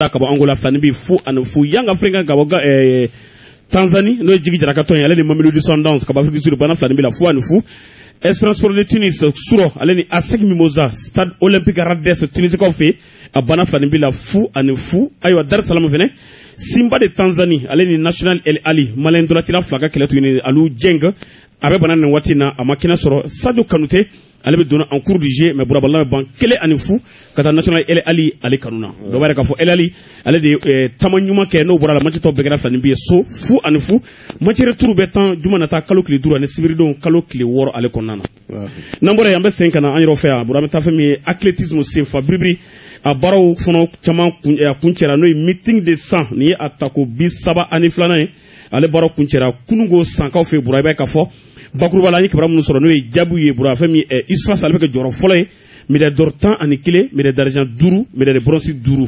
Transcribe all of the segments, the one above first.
Kaba Angola Flanibi Fou and Fou Young African Kaboga Tanzanie, no Jigi Jarakaton, Aleni Mamilou Descendants, Kabafi sur le Bana Flanibi la Fou and Fou, Espérance pour le Tunis, Suro, Aleni Asek Mimosa, Stade Olympique Rades, Tunis Kofi, à Bana Flanibi la Fou and Fou, Ayo Dar Salam Vene, Simba de Tanzanie, Aleni National El Ali, Malendolatila Flaga Kelatuni, Alou Djeng, avec Banan Watina, à Makina Soro, Sado Kanute, ale be donna en cours du jeu mais buraballa ban kele ani fu kata national ele ali ale kanuna do bare ka fo ele ali ale de tamanyuma ke no burala match to begara fani bi so fu ani fu match retour be temps juma nata kalo kili dura ne sibiri don kalo kili woro ale konana nambore yambe 5 na aniro fe burama ta fami athlétisme sin fa bribri a baraw fono chama kunchera no meeting de 100 ni atako bi saba ani flana ale baraw kunchera kunugo sankaw fe burabe ka fo Bakouba la Kibram nous sera noué Diabouye pour la famille Isra Salve que Joro Follet, mais des d'ortan aniquilé, mais des d'argent dourou, mais des bronzes dourou.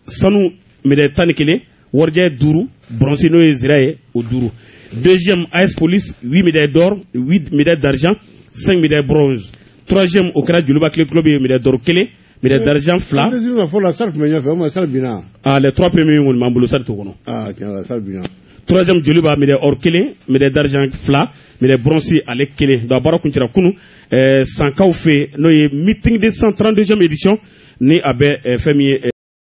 Sanou, mais des tanikélé, Wardja dourou, bronzes no Israël au dourou. Deuxième AS Police, 8 médailles d'or, 8 médailles d'argent, 5 médailles bronze. Troisième au Kra du Luba Club, médailles d'or kélé, médailles d'argent flat. Ah, les 3 premiers mots, Mamboulou Salto. Ah, tiens, la salle bien. Troisième Joliba, mais des or kélé, mais des d'argent flat, mais des bronzés à l'ékelé. Dans Barokunchira Kunu, sans fait, nos meeting de 132e édition, né à Bé, famille.